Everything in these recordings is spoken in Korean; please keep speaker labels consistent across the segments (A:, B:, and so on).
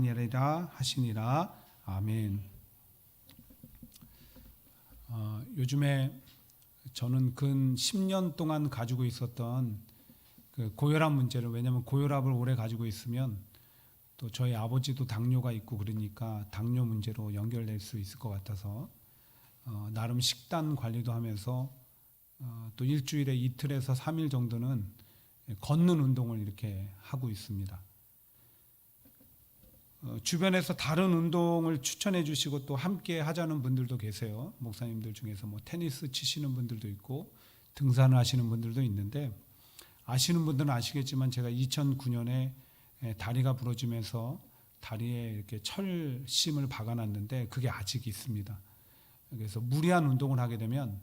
A: 아니하리라 하시니라. 아멘. 요즘에 저는 근 10년 동안 가지고 있었던 그 고혈압 문제를, 왜냐하면 고혈압을 오래 가지고 있으면 또 저희 아버지도 당뇨가 있고 그러니까 당뇨 문제로 연결될 수 있을 것 같아서 나름 식단 관리도 하면서 또 일주일에 이틀에서 3일 정도는 걷는 운동을 이렇게 하고 있습니다. 주변에서 다른 운동을 추천해 주시고 또 함께 하자는 분들도 계세요. 목사님들 중에서 뭐 테니스 치시는 분들도 있고 등산을 하시는 분들도 있는데, 아시는 분들은 아시겠지만 제가 2009년에 다리가 부러지면서 다리에 이렇게 철심을 박아놨는데 그게 아직 있습니다. 그래서 무리한 운동을 하게 되면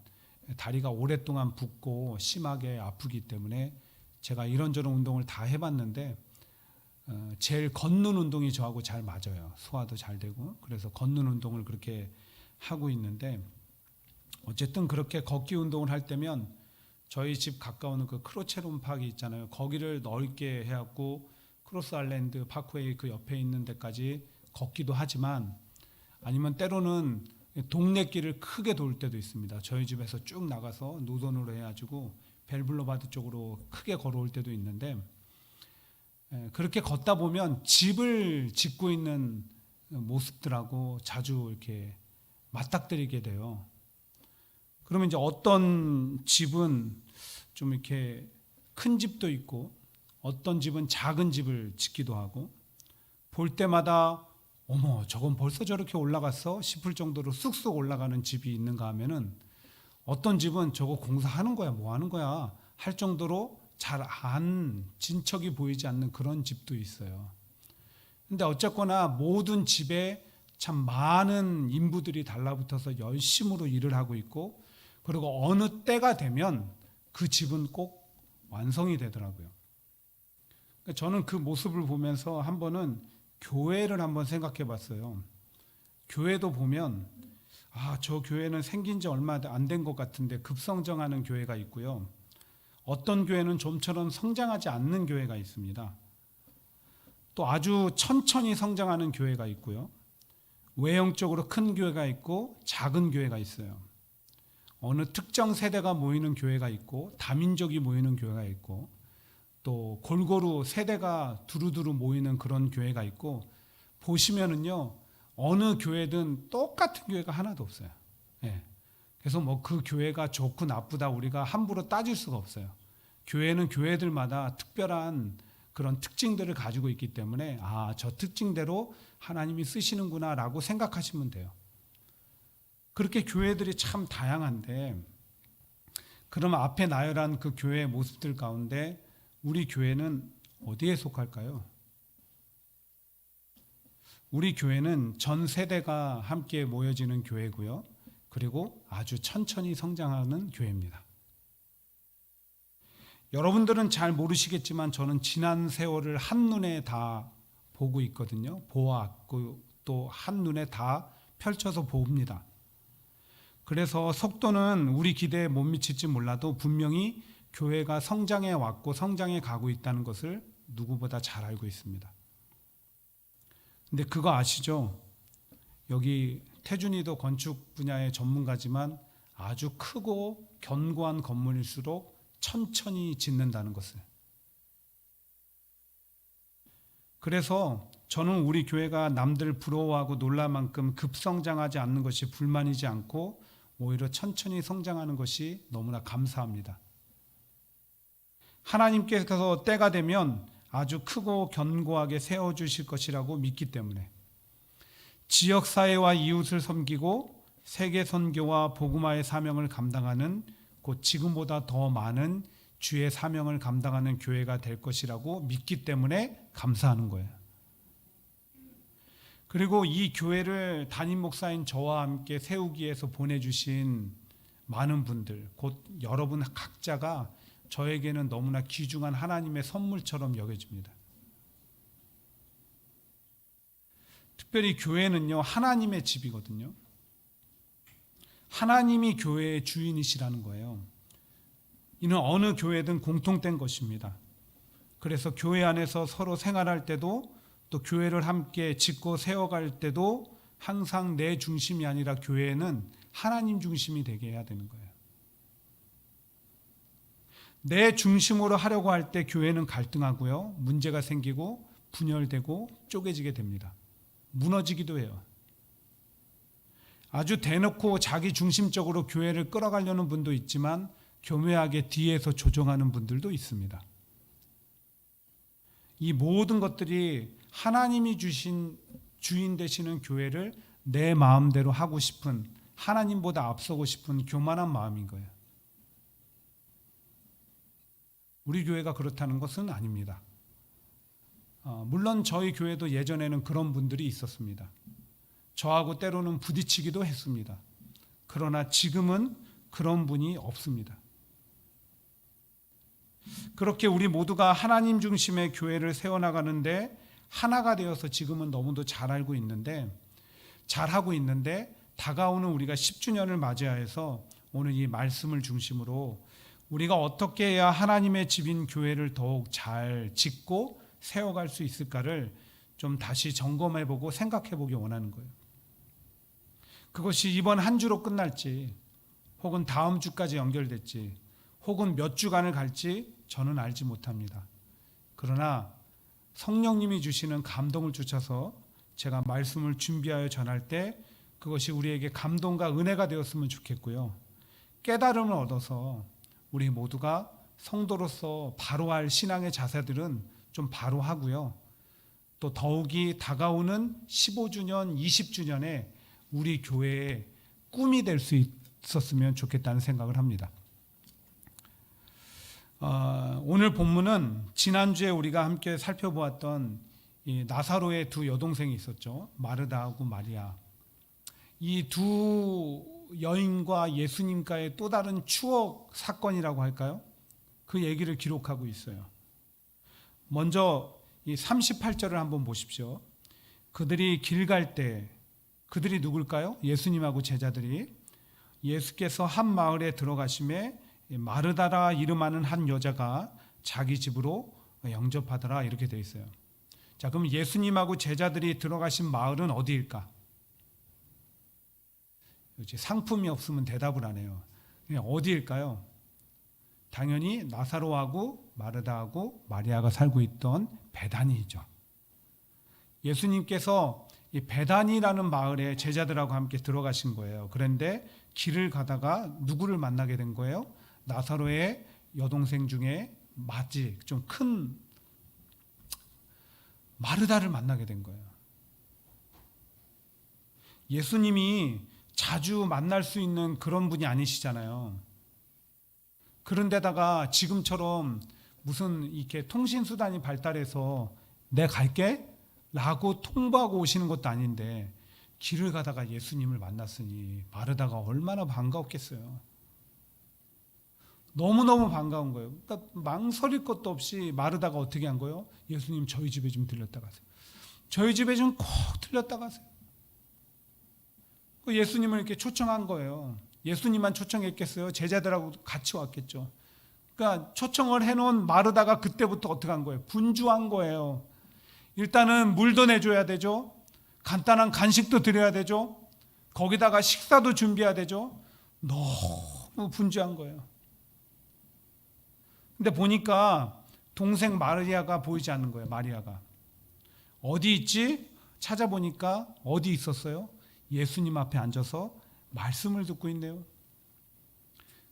A: 다리가 오랫동안 붓고 심하게 아프기 때문에 제가 이런저런 운동을 다 해봤는데 제일 걷는 운동이 저하고 잘 맞아요. 소화도 잘 되고. 그래서 걷는 운동을 그렇게 하고 있는데, 어쨌든 그렇게 걷기 운동을 할 때면 저희 집 가까운 그 크로체론 파크 있잖아요. 거기를 넓게 해갖고 크로스 아일랜드 파크웨이 그 옆에 있는 데까지 걷기도 하지만, 아니면 때로는 동네 길을 크게 돌 때도 있습니다. 저희 집에서 쭉 나가서 노선으로 해가지고 벨블로바드 쪽으로 크게 걸어올 때도 있는데, 그렇게 걷다 보면 집을 짓고 있는 모습들하고 자주 이렇게 맞닥뜨리게 돼요. 그러면 이제 어떤 집은 좀 이렇게 큰 집도 있고 어떤 집은 작은 집을 짓기도 하고, 볼 때마다 어머 저건 벌써 저렇게 올라갔어 싶을 정도로 쑥쑥 올라가는 집이 있는가 하면은, 어떤 집은 저거 공사하는 거야 뭐 하는 거야 할 정도로 잘 안 진척이 보이지 않는 그런 집도 있어요. 근데 어쨌거나 모든 집에 참 많은 인부들이 달라붙어서 열심으로 일을 하고 있고, 그리고 어느 때가 되면 그 집은 꼭 완성이 되더라고요. 저는 그 모습을 보면서 한 번은 교회를 한번 생각해 봤어요. 교회도 보면 저 교회는 생긴 지 얼마 안 된 것 같은데 급성장하는 교회가 있고요. 어떤 교회는 좀처럼 성장하지 않는 교회가 있습니다. 또 아주 천천히 성장하는 교회가 있고요. 외형적으로 큰 교회가 있고 작은 교회가 있어요. 어느 특정 세대가 모이는 교회가 있고 다민족이 모이는 교회가 있고, 또 골고루 세대가 두루두루 모이는 그런 교회가 있고, 보시면은요 어느 교회든 똑같은 교회가 하나도 없어요. 그래서 뭐 그 교회가 좋고 나쁘다 우리가 함부로 따질 수가 없어요. 교회는 교회들마다 특별한 그런 특징들을 가지고 있기 때문에 저 특징대로 하나님이 쓰시는구나 라고 생각하시면 돼요. 그렇게 교회들이 참 다양한데, 그럼 앞에 나열한 그 교회의 모습들 가운데 우리 교회는 어디에 속할까요? 우리 교회는 전 세대가 함께 모여지는 교회고요. 그리고 아주 천천히 성장하는 교회입니다. 여러분들은 잘 모르시겠지만 저는 지난 세월을 한눈에 다 보고 있거든요. 보았고 또 한눈에 다 펼쳐서 봅니다. 그래서 속도는 우리 기대에 못 미칠지 몰라도 분명히 교회가 성장해 왔고 성장해 가고 있다는 것을 누구보다 잘 알고 있습니다. 근데 그거 아시죠? 여기 태준이도 건축 분야의 전문가지만 아주 크고 견고한 건물일수록 천천히 짓는다는 것을. 그래서 저는 우리 교회가 남들 부러워하고 놀랄 만큼 급성장하지 않는 것이 불만이지 않고 오히려 천천히 성장하는 것이 너무나 감사합니다. 하나님께서 때가 되면 아주 크고 견고하게 세워주실 것이라고 믿기 때문에 지역사회와 이웃을 섬기고 세계 선교와 복음화의 사명을 감당하는, 곧 지금보다 더 많은 주의 사명을 감당하는 교회가 될 것이라고 믿기 때문에 감사하는 거예요. 그리고 이 교회를 담임 목사인 저와 함께 세우기 위해서 보내주신 많은 분들, 곧 여러분 각자가 저에게는 너무나 귀중한 하나님의 선물처럼 여겨집니다. 특별히 교회는요, 하나님의 집이거든요. 하나님이 교회의 주인이시라는 거예요. 이는 어느 교회든 공통된 것입니다. 그래서 교회 안에서 서로 생활할 때도 또 교회를 함께 짓고 세워갈 때도 항상 내 중심이 아니라 교회는 하나님 중심이 되게 해야 되는 거예요. 내 중심으로 하려고 할 때 교회는 갈등하고요. 문제가 생기고 분열되고 쪼개지게 됩니다. 무너지기도 해요. 아주 대놓고 자기 중심적으로 교회를 끌어가려는 분도 있지만 교묘하게 뒤에서 조종하는 분들도 있습니다. 이 모든 것들이 하나님이 주신 주인 되시는 교회를 내 마음대로 하고 싶은, 하나님보다 앞서고 싶은 교만한 마음인 거예요. 우리 교회가 그렇다는 것은 아닙니다. 물론 저희 교회도 예전에는 그런 분들이 있었습니다. 저하고 때로는 부딪히기도 했습니다. 그러나 지금은 그런 분이 없습니다. 그렇게 우리 모두가 하나님 중심의 교회를 세워나가는데 하나가 되어서 지금은 너무도 잘 알고 있는데, 잘하고 있는데, 다가오는 우리가 10주년을 맞이해서 오늘 이 말씀을 중심으로 우리가 어떻게 해야 하나님의 집인 교회를 더욱 잘 짓고 세워갈 수 있을까를 좀 다시 점검해보고 생각해보기 원하는 거예요. 그것이 이번 한 주로 끝날지, 혹은 다음 주까지 연결될지, 혹은 몇 주간을 갈지 저는 알지 못합니다. 그러나 성령님이 주시는 감동을 쫓아서 제가 말씀을 준비하여 전할 때 그것이 우리에게 감동과 은혜가 되었으면 좋겠고요. 깨달음을 얻어서 우리 모두가 성도로서 바로 할 신앙의 자세들은 좀 바로 하고요. 또 더욱이 다가오는 15주년, 20주년에 우리 교회의 꿈이 될 수 있었으면 좋겠다는 생각을 합니다. 오늘 본문은 지난주에 우리가 함께 살펴보았던 이 나사로의 두 여동생이 있었죠. 마르다하고 마리아. 이 두 여인과 예수님과의 또 다른 추억 사건이라고 할까요? 그 얘기를 기록하고 있어요. 먼저 이 38절을 한번 보십시오. 그들이 길 갈 때, 그들이 누굴까요? 예수님하고 제자들이 예수께서 한 마을에 들어가심에 마르다라 이름하는 한 여자가 자기 집으로 영접하더라, 이렇게 되어 있어요. 자, 그럼 예수님하고 제자들이 들어가신 마을은 어디일까? 상품이 없으면 대답을 안 해요. 어디일까요? 당연히 나사로하고 마르다하고 마리아가 살고 있던 베다니이죠. 예수님께서 이 베다니라는 마을에 제자들하고 함께 들어가신 거예요. 그런데 길을 가다가 누구를 만나게 된 거예요? 나사로의 여동생 중에 맞이 좀 큰 마르다를 만나게 된 거예요. 예수님이 자주 만날 수 있는 그런 분이 아니시잖아요. 그런데다가 지금처럼 무슨 이렇게 통신수단이 발달해서 내 갈게? 라고 통보하고 오시는 것도 아닌데 길을 가다가 예수님을 만났으니 마르다가 얼마나 반가웠겠어요. 너무너무 반가운 거예요. 그러니까 망설일 것도 없이 마르다가 어떻게 한 거예요? 예수님 저희 집에 좀 들렸다 가세요. 저희 집에 좀 꼭 들렸다 가세요. 예수님을 이렇게 초청한 거예요. 예수님만 초청했겠어요? 제자들하고 같이 왔겠죠. 그러니까 초청을 해놓은 마르다가 그때부터 어떻게 한 거예요? 분주한 거예요. 일단은 물도 내줘야 되죠. 간단한 간식도 드려야 되죠. 거기다가 식사도 준비해야 되죠. 너무 분주한 거예요. 근데 보니까 동생 마리아가 보이지 않는 거예요. 마리아가 어디 있지? 찾아보니까 어디 있었어요? 예수님 앞에 앉아서 말씀을 듣고 있네요.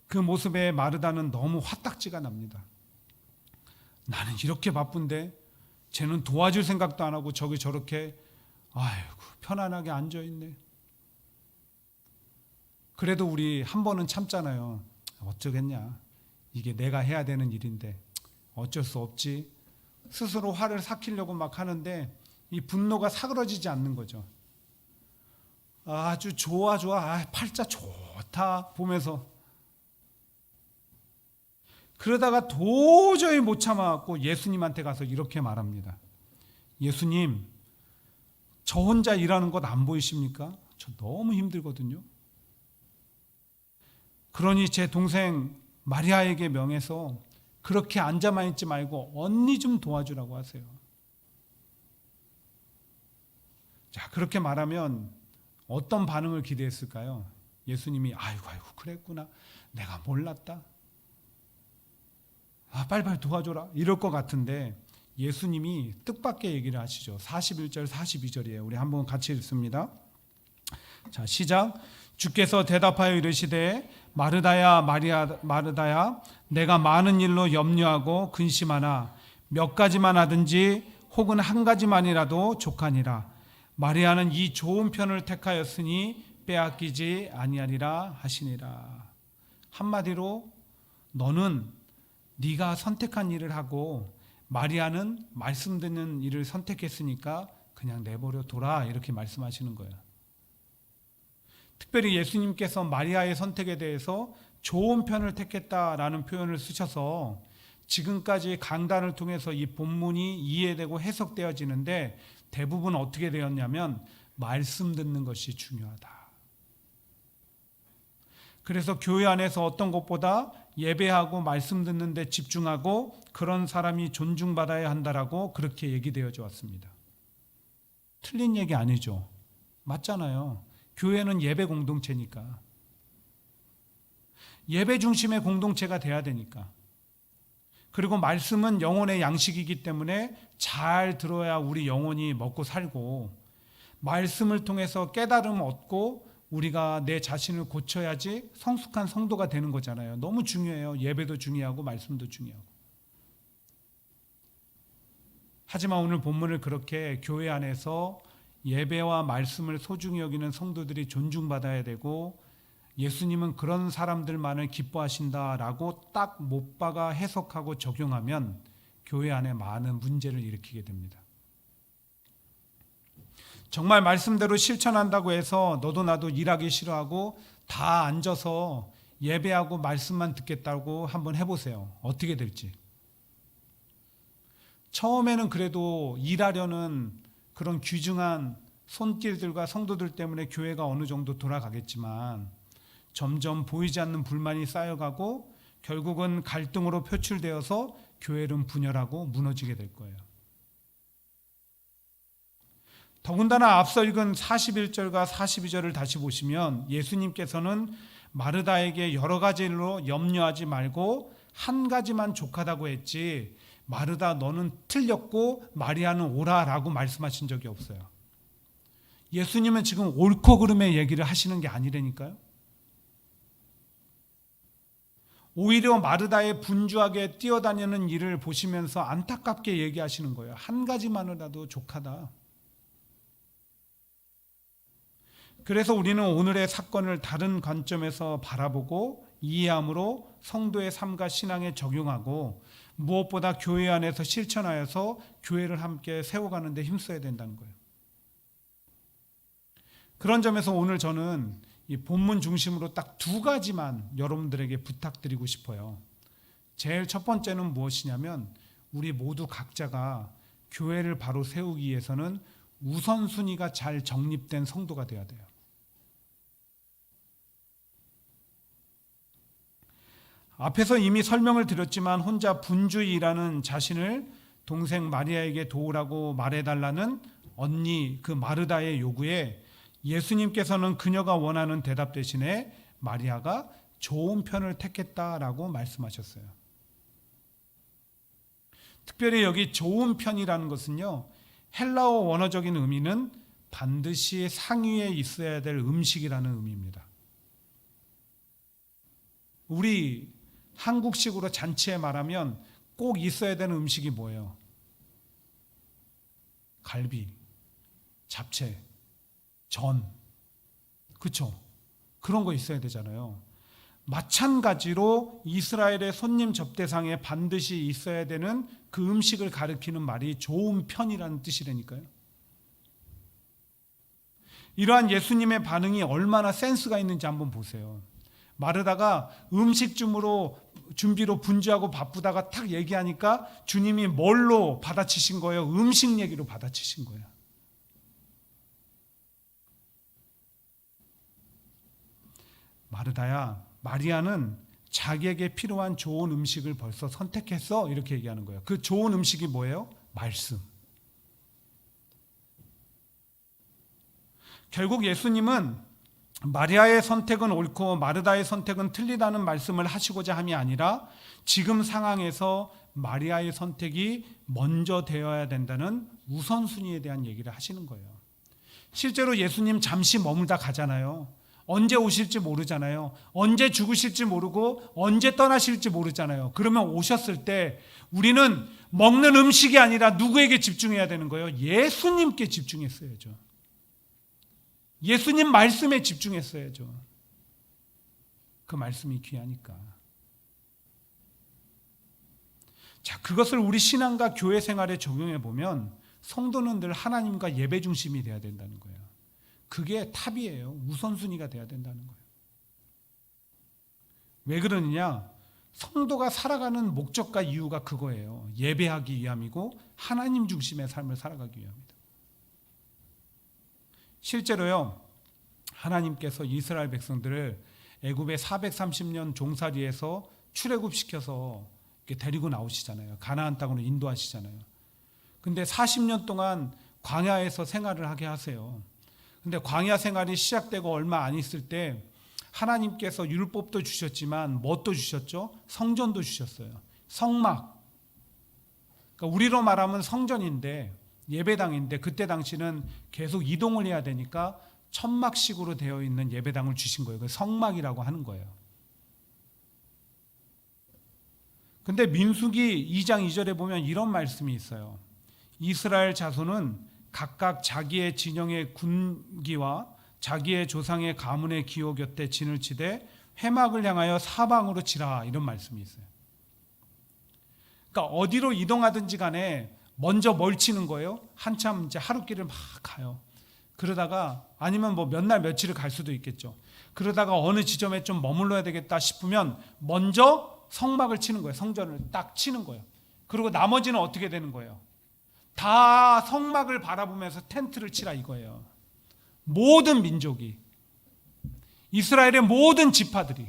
A: 그 모습에 마르다는 너무 화딱지가 납니다. 나는 이렇게 바쁜데 쟤는 도와줄 생각도 안 하고 저기 저렇게 아이고 편안하게 앉아있네. 그래도 우리 한 번은 참잖아요. 어쩌겠냐. 이게 내가 해야 되는 일인데 어쩔 수 없지. 스스로 화를 삭히려고 막 하는데 이 분노가 사그러지지 않는 거죠. 아주 좋아 팔자 좋다 보면서 그러다가 도저히 못 참아갖고 예수님한테 가서 이렇게 말합니다. 예수님, 저 혼자 일하는 것 안 보이십니까? 저 너무 힘들거든요. 그러니 제 동생 마리아에게 명해서 그렇게 앉아만 있지 말고 언니 좀 도와주라고 하세요. 그렇게 말하면 어떤 반응을 기대했을까요? 예수님이 아이고 그랬구나. 내가 몰랐다. 빨리빨리 도와줘라. 이럴 것 같은데 예수님이 뜻밖의 얘기를 하시죠. 41절 42절이에요. 우리 한번 같이 읽습니다. 자, 시작. 주께서 대답하여 이르시되 마르다야 마르다야 내가 많은 일로 염려하고 근심하나 몇 가지만 하든지 혹은 한 가지만이라도 족하니라. 마리아는 이 좋은 편을 택하였으니 빼앗기지 아니하리라 하시니라. 한마디로 너는 네가 선택한 일을 하고 마리아는 말씀 듣는 일을 선택했으니까 그냥 내버려 둬라, 이렇게 말씀하시는 거예요. 특별히 예수님께서 마리아의 선택에 대해서 좋은 편을 택했다라는 표현을 쓰셔서 지금까지 강단을 통해서 이 본문이 이해되고 해석되어지는데 대부분 어떻게 되었냐면 말씀 듣는 것이 중요하다. 그래서 교회 안에서 어떤 것보다 예배하고 말씀 듣는 데 집중하고 그런 사람이 존중받아야 한다라고 그렇게 얘기되어져 왔습니다. 틀린 얘기 아니죠. 맞잖아요. 교회는 예배 공동체니까. 예배 중심의 공동체가 돼야 되니까. 그리고 말씀은 영혼의 양식이기 때문에 잘 들어야 우리 영혼이 먹고 살고, 말씀을 통해서 깨달음 얻고 우리가 내 자신을 고쳐야지 성숙한 성도가 되는 거잖아요. 너무 중요해요. 예배도 중요하고 말씀도 중요하고. 하지만 오늘 본문을 그렇게 교회 안에서 예배와 말씀을 소중히 여기는 성도들이 존중받아야 되고 예수님은 그런 사람들만을 기뻐하신다라고 딱 못 박아 해석하고 적용하면 교회 안에 많은 문제를 일으키게 됩니다. 정말 말씀대로 실천한다고 해서 너도 나도 일하기 싫어하고 다 앉아서 예배하고 말씀만 듣겠다고 한번 해보세요. 어떻게 될지. 처음에는 그래도 일하려는 그런 귀중한 손길들과 성도들 때문에 교회가 어느 정도 돌아가겠지만 점점 보이지 않는 불만이 쌓여가고 결국은 갈등으로 표출되어서 교회는 분열하고 무너지게 될 거예요. 더군다나 앞서 읽은 41절과 42절을 다시 보시면 예수님께서는 마르다에게 여러 가지 일로 염려하지 말고 한 가지만 족하다고 했지 마르다 너는 틀렸고 마리아는 옳아라고 말씀하신 적이 없어요. 예수님은 지금 옳고 그름의 얘기를 하시는 게 아니라니까요. 오히려 마르다의 분주하게 뛰어다니는 일을 보시면서 안타깝게 얘기하시는 거예요. 한 가지만이라도 족하다. 그래서 우리는 오늘의 사건을 다른 관점에서 바라보고 이해함으로 성도의 삶과 신앙에 적용하고 무엇보다 교회 안에서 실천하여서 교회를 함께 세워가는 데 힘써야 된다는 거예요. 그런 점에서 오늘 저는 이 본문 중심으로 딱 두 가지만 여러분들에게 부탁드리고 싶어요. 제일 첫 번째는 무엇이냐면 우리 모두 각자가 교회를 바로 세우기 위해서는 우선순위가 잘 정립된 성도가 되어야 돼요. 앞에서 이미 설명을 드렸지만 혼자 분주히 일하는 자신을 동생 마리아에게 도우라고 말해달라는 언니 그 마르다의 요구에 예수님께서는 그녀가 원하는 대답 대신에 마리아가 좋은 편을 택했다라고 말씀하셨어요. 특별히 여기 좋은 편이라는 것은요, 헬라어 원어적인 의미는 반드시 상위에 있어야 될 음식이라는 의미입니다. 우리 한국식으로 잔치에 말하면 꼭 있어야 되는 음식이 뭐예요? 갈비, 잡채, 전, 그렇죠? 그런 거 있어야 되잖아요. 마찬가지로 이스라엘의 손님 접대상에 반드시 있어야 되는 그 음식을 가리키는 말이 좋은 편이라는 뜻이라니까요. 이러한 예수님의 반응이 얼마나 센스가 있는지 한번 보세요. 마르다가 음식 준비로 분주하고 바쁘다가 탁 얘기하니까 주님이 뭘로 받아치신 거예요? 음식 얘기로 받아치신 거예요. 마르다야, 마리아는 자기에게 필요한 좋은 음식을 벌써 선택했어, 이렇게 얘기하는 거예요. 그 좋은 음식이 뭐예요? 말씀. 결국 예수님은 마리아의 선택은 옳고 마르다의 선택은 틀리다는 말씀을 하시고자 함이 아니라 지금 상황에서 마리아의 선택이 먼저 되어야 된다는 우선순위에 대한 얘기를 하시는 거예요. 실제로 예수님 잠시 머물다 가잖아요. 언제 오실지 모르잖아요. 언제 죽으실지 모르고 언제 떠나실지 모르잖아요. 그러면 오셨을 때 우리는 먹는 음식이 아니라 누구에게 집중해야 되는 거예요? 예수님께 집중했어야죠. 예수님 말씀에 집중했어야죠. 그 말씀이 귀하니까. 자, 그것을 우리 신앙과 교회 생활에 적용해 보면 성도는 늘 하나님과 예배 중심이 돼야 된다는 거예요. 그게 탑이에요. 우선순위가 돼야 된다는 거예요. 왜 그러느냐? 성도가 살아가는 목적과 이유가 그거예요. 예배하기 위함이고 하나님 중심의 삶을 살아가기 위함입니다. 실제로요, 하나님께서 이스라엘 백성들을 애굽의 430년 종살이에서 출애굽시켜서 이렇게 데리고 나오시잖아요. 가나안 땅으로 인도하시잖아요. 근데 40년 동안 광야에서 생활을 하게 하세요. 근데 광야 생활이 시작되고 얼마 안 있을 때 하나님께서 율법도 주셨지만 뭣도 주셨죠? 성전도 주셨어요. 성막. 그러니까 우리로 말하면 성전인데 예배당인데 그때 당시는 계속 이동을 해야 되니까 천막식으로 되어 있는 예배당을 주신 거예요. 성막이라고 하는 거예요. 근데 민수기 2장 2절에 보면 이런 말씀이 있어요. 이스라엘 자손은 각각 자기의 진영의 군기와 자기의 조상의 가문의 기호 곁에 진을 치되 회막을 향하여 사방으로 치라, 이런 말씀이 있어요. 그러니까 어디로 이동하든지 간에 먼저 뭘 치는 거예요? 한참 이제 하루길을 막 가요. 그러다가 아니면 뭐 몇 날 며칠을 갈 수도 있겠죠. 그러다가 어느 지점에 좀 머물러야 되겠다 싶으면 먼저 성막을 치는 거예요. 성전을 딱 치는 거예요. 그리고 나머지는 어떻게 되는 거예요? 다 성막을 바라보면서 텐트를 치라 이거예요. 모든 민족이, 이스라엘의 모든 지파들이.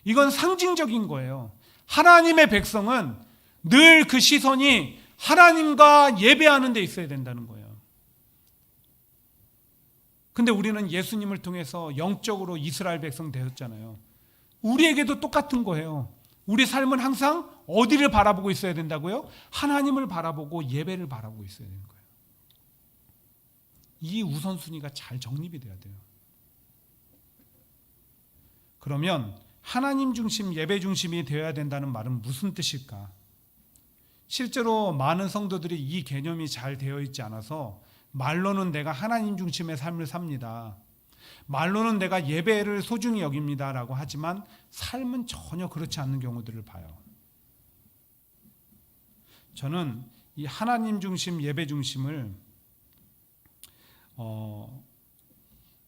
A: 이건 상징적인 거예요. 하나님의 백성은 늘 그 시선이 하나님과 예배하는 데 있어야 된다는 거예요. 근데 우리는 예수님을 통해서 영적으로 이스라엘 백성 되었잖아요. 우리에게도 똑같은 거예요. 우리 삶은 항상 어디를 바라보고 있어야 된다고요? 하나님을 바라보고 예배를 바라보고 있어야 되는 거예요. 이 우선순위가 잘 정립이 돼야 돼요. 그러면 하나님 중심, 예배 중심이 되어야 된다는 말은 무슨 뜻일까? 실제로 많은 성도들이 이 개념이 잘 되어 있지 않아서 말로는 내가 하나님 중심의 삶을 삽니다. 말로는 내가 예배를 소중히 여깁니다라고 하지만 삶은 전혀 그렇지 않는 경우들을 봐요. 저는 이 하나님 중심, 예배 중심을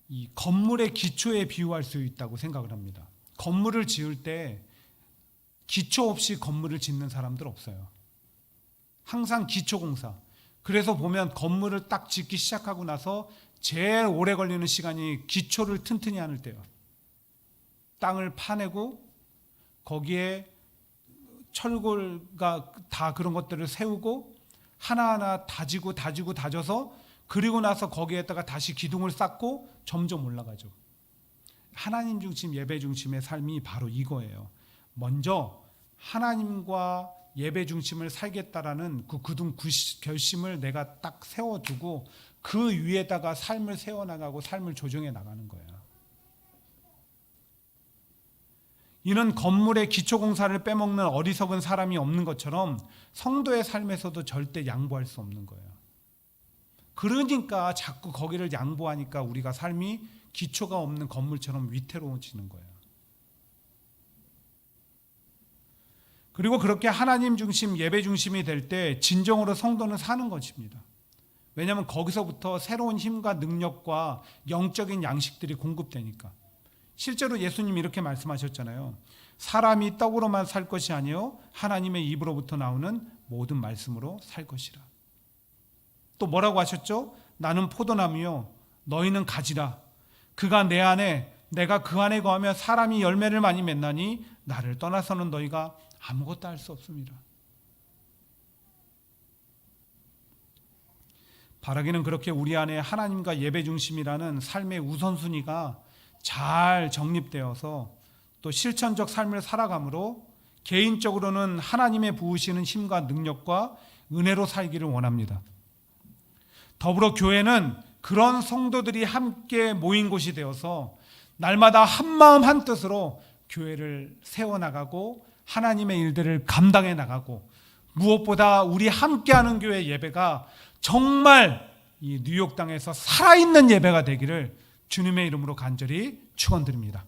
A: 이 건물의 기초에 비유할 수 있다고 생각을 합니다. 건물을 지을 때 기초 없이 건물을 짓는 사람들 없어요. 항상 기초공사. 그래서 보면 건물을 딱 짓기 시작하고 나서 제일 오래 걸리는 시간이 기초를 튼튼히 하는 때요. 땅을 파내고 거기에 철골과 다 그런 것들을 세우고 하나하나 다져서 그리고 나서 거기에다가 다시 기둥을 쌓고 점점 올라가죠. 하나님 중심, 예배 중심의 삶이 바로 이거예요. 먼저 하나님과 예배 중심을 살겠다라는 그 굳은 결심을 내가 딱 세워두고 그 위에다가 삶을 세워나가고 삶을 조정해 나가는 거예요. 이는 건물의 기초공사를 빼먹는 어리석은 사람이 없는 것처럼 성도의 삶에서도 절대 양보할 수 없는 거예요. 그러니까 자꾸 거기를 양보하니까 우리가 삶이 기초가 없는 건물처럼 위태로워지는 거예요. 그리고 그렇게 하나님 중심, 예배 중심이 될 때 진정으로 성도는 사는 것입니다. 왜냐하면 거기서부터 새로운 힘과 능력과 영적인 양식들이 공급되니까. 실제로 예수님이 이렇게 말씀하셨잖아요. 사람이 떡으로만 살 것이 아니요 하나님의 입으로부터 나오는 모든 말씀으로 살 것이라. 또 뭐라고 하셨죠? 나는 포도나무요 너희는 가지라. 그가 내 안에 내가 그 안에 거하며 사람이 열매를 많이 맺나니 나를 떠나서는 너희가 아무것도 할 수 없습니다. 바라기는 그렇게 우리 안에 하나님과 예배 중심이라는 삶의 우선순위가 잘 정립되어서 또 실천적 삶을 살아감으로 개인적으로는 하나님의 부으시는 힘과 능력과 은혜로 살기를 원합니다. 더불어 교회는 그런 성도들이 함께 모인 곳이 되어서 날마다 한마음 한뜻으로 교회를 세워나가고 하나님의 일들을 감당해 나가고, 무엇보다 우리 함께하는 교회 예배가 정말 이 뉴욕 땅에서 살아있는 예배가 되기를 주님의 이름으로 간절히 축원드립니다.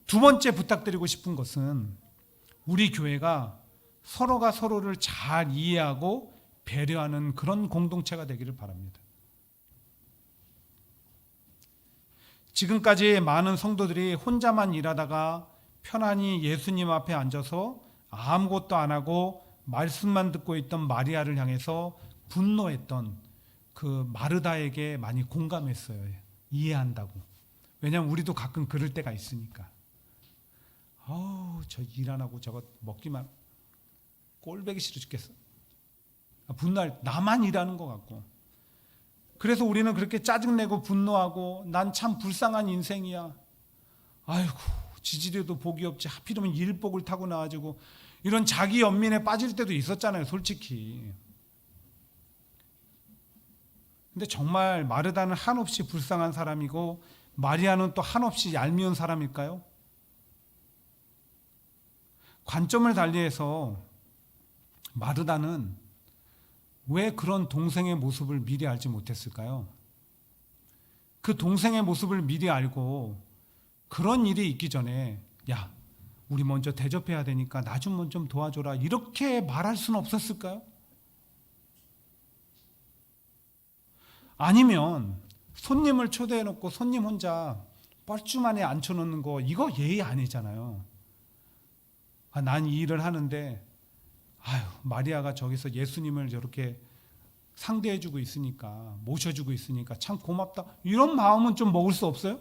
A: 두 번째 부탁드리고 싶은 것은 우리 교회가 서로가 서로를 잘 이해하고 배려하는 그런 공동체가 되기를 바랍니다. 지금까지 많은 성도들이 혼자만 일하다가 편안히 예수님 앞에 앉아서 아무것도 안 하고 말씀만 듣고 있던 마리아를 향해서 분노했던 그 마르다에게 많이 공감했어요. 이해한다고. 왜냐하면 우리도 가끔 그럴 때가 있으니까. 저 일 안 하고 저거 먹기만 꼴보기 싫어 죽겠어. 분노할, 나만 일하는 것 같고. 그래서 우리는 그렇게 짜증내고 분노하고 난 참 불쌍한 인생이야. 아이고 지지리도 복이 없지. 하필이면 일복을 타고 나와가지고 이런 자기 연민에 빠질 때도 있었잖아요, 솔직히. 근데 정말 마르다는 한없이 불쌍한 사람이고 마리아는 또 한없이 얄미운 사람일까요? 관점을 달리해서 마르다는 왜 그런 동생의 모습을 미리 알지 못했을까요? 그 동생의 모습을 미리 알고 그런 일이 있기 전에 야, 우리 먼저 대접해야 되니까 나 좀 도와줘라, 이렇게 말할 수는 없었을까요? 아니면 손님을 초대해놓고 손님 혼자 뻘쭘하게 앉혀놓는 거, 이거 예의 아니잖아요. 난 이 일을 하는데 마리아가 저기서 예수님을 저렇게 상대해주고 있으니까, 모셔주고 있으니까 참 고맙다, 이런 마음은 좀 먹을 수 없어요?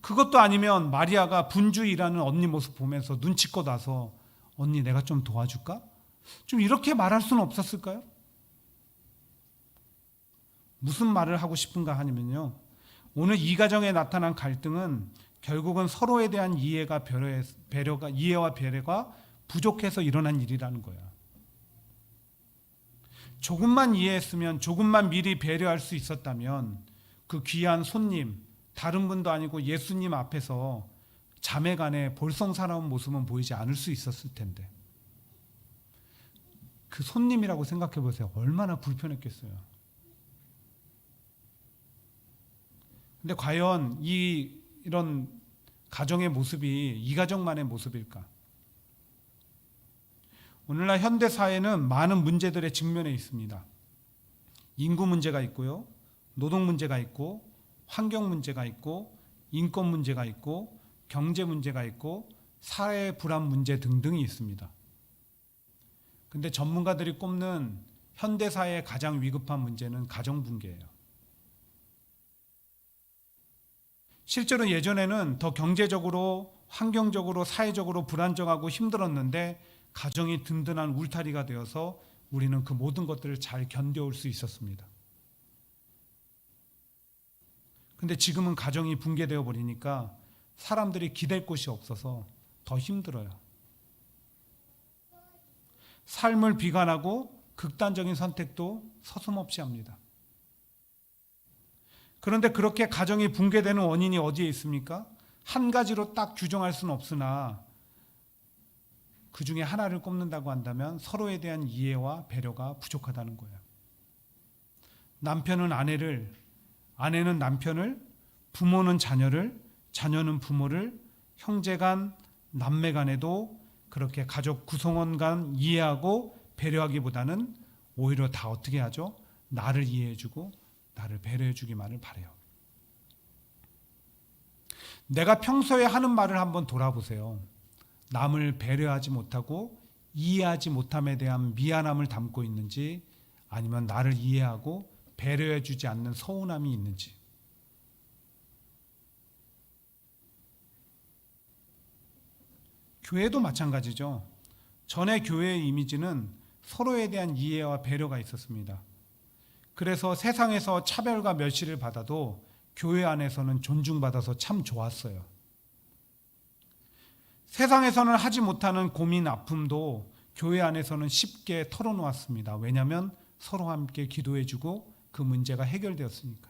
A: 그것도 아니면 마리아가 분주히 일하는 언니 모습 보면서 눈치껏 와서 언니 내가 좀 도와줄까? 좀 이렇게 말할 수는 없었을까요? 무슨 말을 하고 싶은가 하면요, 오늘 이 가정에 나타난 갈등은 결국은 서로에 대한 이해와 배려가 부족해서 일어난 일이라는 거야. 조금만 이해했으면, 조금만 미리 배려할 수 있었다면 그 귀한 손님, 다른 분도 아니고 예수님 앞에서 자매간에 볼썽사나운 모습은 보이지 않을 수 있었을 텐데, 그 손님이라고 생각해 보세요. 얼마나 불편했겠어요. 근데 과연 이런 가정의 모습이 이 가정만의 모습일까? 오늘날 현대 사회는 많은 문제들의 직면에 있습니다. 인구 문제가 있고요, 노동 문제가 있고, 환경 문제가 있고, 인권 문제가 있고, 경제 문제가 있고, 사회 불안 문제 등등이 있습니다. 근데 전문가들이 꼽는 현대 사회의 가장 위급한 문제는 가정 붕괴예요. 실제로 예전에는 더 경제적으로, 환경적으로, 사회적으로 불안정하고 힘들었는데 가정이 든든한 울타리가 되어서 우리는 그 모든 것들을 잘 견뎌올 수 있었습니다. 근데 지금은 가정이 붕괴되어 버리니까 사람들이 기댈 곳이 없어서 더 힘들어요. 삶을 비관하고 극단적인 선택도 서슴없이 합니다. 그런데 그렇게 가정이 붕괴되는 원인이 어디에 있습니까? 한 가지로 딱 규정할 수는 없으나 그 중에 하나를 꼽는다고 한다면 서로에 대한 이해와 배려가 부족하다는 거예요. 남편은 아내를, 아내는 남편을, 부모는 자녀를, 자녀는 부모를, 형제간, 남매간에도 그렇게 가족 구성원 간 이해하고 배려하기보다는 오히려 다 어떻게 하죠? 나를 이해해주고 나를 배려해주기만을 바라요. 내가 평소에 하는 말을 한번 돌아보세요. 남을 배려하지 못하고 이해하지 못함에 대한 미안함을 담고 있는지, 아니면 나를 이해하고 배려해주지 않는 서운함이 있는지. 교회도 마찬가지죠. 전에 교회의 이미지는 서로에 대한 이해와 배려가 있었습니다. 그래서 세상에서 차별과 멸시를 받아도 교회 안에서는 존중받아서 참 좋았어요. 세상에서는 하지 못하는 고민, 아픔도 교회 안에서는 쉽게 털어놓았습니다. 왜냐하면 서로 함께 기도해주고 그 문제가 해결되었으니까.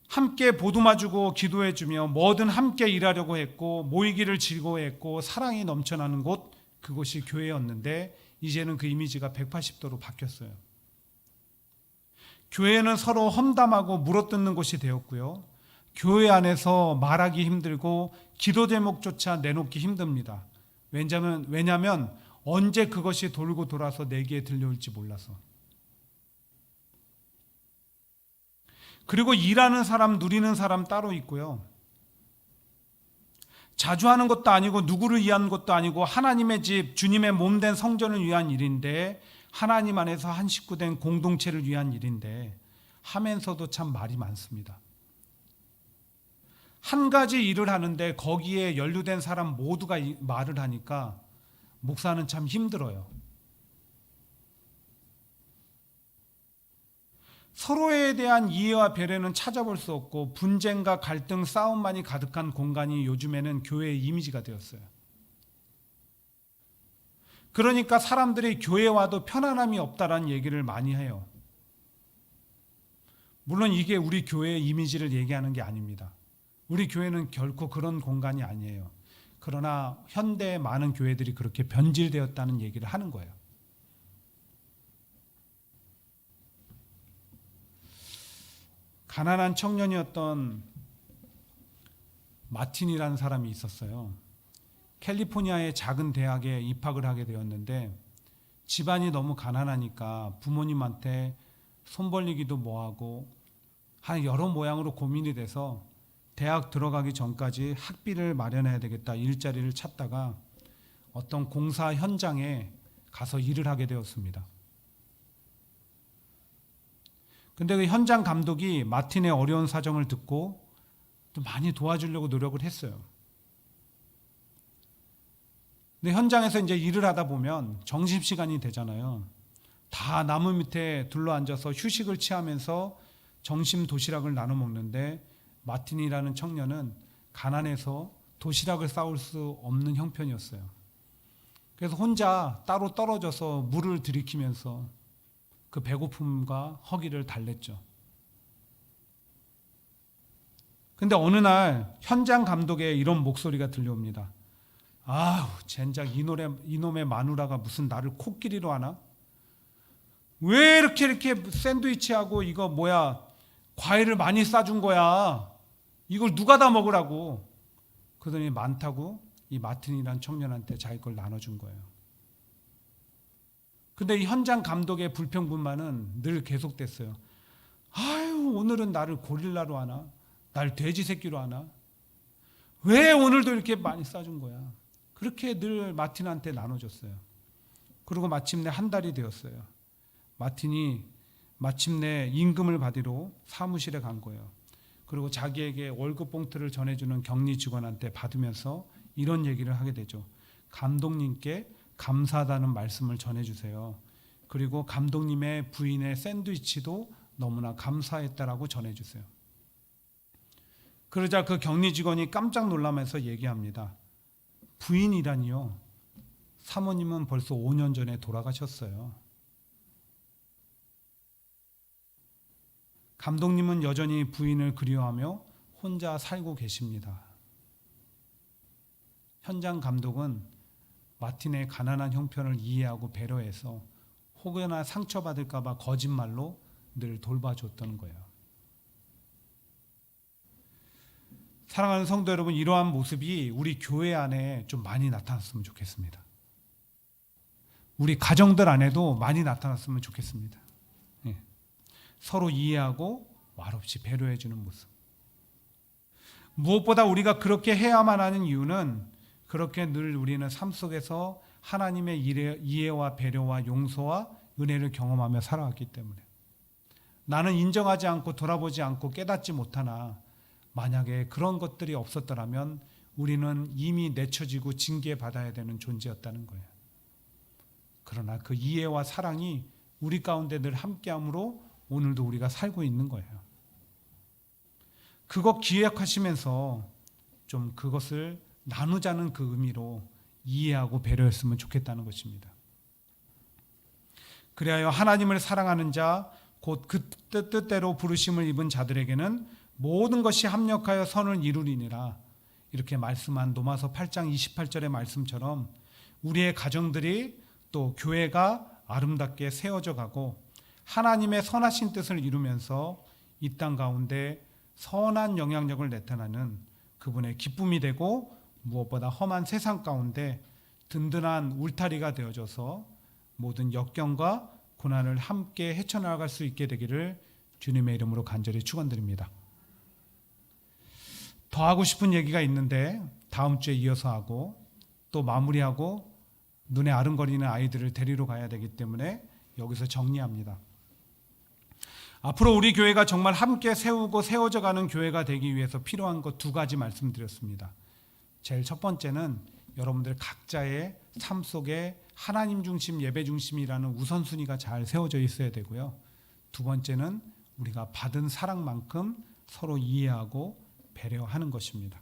A: 함께 보듬어주고 기도해주며 뭐든 함께 일하려고 했고 모이기를 즐거워했고 사랑이 넘쳐나는 곳, 그곳이 교회였는데 이제는 그 이미지가 180도로 바뀌었어요. 교회는 서로 험담하고 물어뜯는 곳이 되었고요. 교회 안에서 말하기 힘들고 기도 제목조차 내놓기 힘듭니다. 왜냐하면 언제 그것이 돌고 돌아서 내게 들려올지 몰라서. 그리고 일하는 사람, 누리는 사람 따로 있고요. 자주 하는 것도 아니고 누구를 위한 것도 아니고 하나님의 집, 주님의 몸된 성전을 위한 일인데, 하나님 안에서 한 식구된 공동체를 위한 일인데 하면서도 참 말이 많습니다. 한 가지 일을 하는데 거기에 연루된 사람 모두가 말을 하니까 목사는 참 힘들어요. 서로에 대한 이해와 배려는 찾아볼 수 없고 분쟁과 갈등, 싸움만이 가득한 공간이 요즘에는 교회의 이미지가 되었어요. 그러니까 사람들이 교회 와도 편안함이 없다라는 얘기를 많이 해요. 물론 이게 우리 교회의 이미지를 얘기하는 게 아닙니다. 우리 교회는 결코 그런 공간이 아니에요. 그러나 현대의 많은 교회들이 그렇게 변질되었다는 얘기를 하는 거예요. 가난한 청년이었던 마틴이라는 사람이 있었어요. 캘리포니아의 작은 대학에 입학을 하게 되었는데 집안이 너무 가난하니까 부모님한테 손 벌리기도 뭐하고 한 여러 모양으로 고민이 돼서 대학 들어가기 전까지 학비를 마련해야 되겠다 일자리를 찾다가 어떤 공사 현장에 가서 일을 하게 되었습니다. 근데 그 현장 감독이 마틴의 어려운 사정을 듣고 좀 많이 도와주려고 노력을 했어요. 근데 현장에서 이제 일을 하다 보면 점심시간이 되잖아요. 다 나무 밑에 둘러앉아서 휴식을 취하면서 점심 도시락을 나눠 먹는데 마틴이라는 청년은 가난해서 도시락을 싸올 수 없는 형편이었어요. 그래서 혼자 따로 떨어져서 물을 들이키면서 그 배고픔과 허기를 달랬죠. 근데 어느 날 현장 감독의 이런 목소리가 들려옵니다. 아우, 젠장 이놈의 마누라가 무슨 나를 코끼리로 하나? 왜 이렇게 샌드위치하고 이거 과일을 많이 싸준 거야? 이걸 누가 다 먹으라고? 그러더니 많다고 이 마틴이라는 청년한테 자기 걸 나눠준 거예요. 근데 이 현장 감독의 불평불만은 늘 계속됐어요. 아유, 오늘은 나를 고릴라로 하나? 날 돼지 새끼로 하나? 왜 오늘도 이렇게 많이 싸준 거야? 그렇게 늘 마틴한테 나눠줬어요. 그리고 마침내 한 달이 되었어요. 마틴이 마침내 임금을 받으러 사무실에 간 거예요. 그리고 자기에게 월급 봉투를 전해주는 격리 직원한테 받으면서 이런 얘기를 하게 되죠. 감독님께 감사하다는 말씀을 전해주세요. 그리고 감독님의 부인의 샌드위치도 너무나 감사했다라고 전해주세요. 그러자 그 격리 직원이 깜짝 놀라면서 얘기합니다. 부인이라니요? 사모님은 벌써 5년 전에 돌아가셨어요. 감독님은 여전히 부인을 그리워하며 혼자 살고 계십니다. 현장 감독은 마틴의 가난한 형편을 이해하고 배려해서 혹여나 상처받을까 봐 거짓말로 늘 돌봐줬던 거예요. 사랑하는 성도 여러분, 이러한 모습이 우리 교회 안에 좀 많이 나타났으면 좋겠습니다. 우리 가정들 안에도 많이 나타났으면 좋겠습니다. 서로 이해하고 말없이 배려해주는 모습. 무엇보다 우리가 그렇게 해야만 하는 이유는 그렇게 늘 우리는 삶 속에서 하나님의 이해와 배려와 용서와 은혜를 경험하며 살아왔기 때문에. 나는 인정하지 않고 돌아보지 않고 깨닫지 못하나 만약에 그런 것들이 없었더라면 우리는 이미 내쳐지고 징계받아야 되는 존재였다는 거예요. 그러나 그 이해와 사랑이 우리 가운데 늘 함께함으로 오늘도 우리가 살고 있는 거예요. 그거 기억하시면서 좀 그것을 나누자는 그 의미로 이해하고 배려했으면 좋겠다는 것입니다. 그리하여 하나님을 사랑하는 자, 곧 그 뜻대로 부르심을 입은 자들에게는 모든 것이 합력하여 선을 이루리니라. 이렇게 말씀한 로마서 8장 28절의 말씀처럼 우리의 가정들이 또 교회가 아름답게 세워져 가고 하나님의 선하신 뜻을 이루면서 이 땅 가운데 선한 영향력을 나타나는 그분의 기쁨이 되고 무엇보다 험한 세상 가운데 든든한 울타리가 되어져서 모든 역경과 고난을 함께 헤쳐나갈 수 있게 되기를 주님의 이름으로 간절히 축원드립니다. 더 하고 싶은 얘기가 있는데 다음 주에 이어서 하고 또 마무리하고 눈에 아른거리는 아이들을 데리러 가야 되기 때문에 여기서 정리합니다. 앞으로 우리 교회가 정말 함께 세우고 세워져 가는 교회가 되기 위해서 필요한 것 두 가지 말씀드렸습니다. 제일 첫 번째는 여러분들 각자의 삶 속에 하나님 중심, 예배 중심이라는 우선순위가 잘 세워져 있어야 되고요. 두 번째는 우리가 받은 사랑만큼 서로 이해하고 배려하는 것입니다.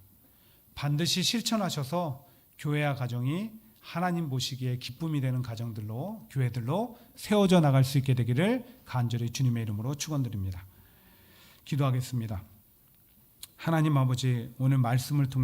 A: 반드시 실천하셔서 교회와 가정이 하나님 보시기에 기쁨이 되는 가정들로, 교회들로 세워져 나갈 수 있게 되기를 간절히 주님의 이름으로 축원드립니다. 기도하겠습니다. 하나님 아버지, 오늘 말씀을 통해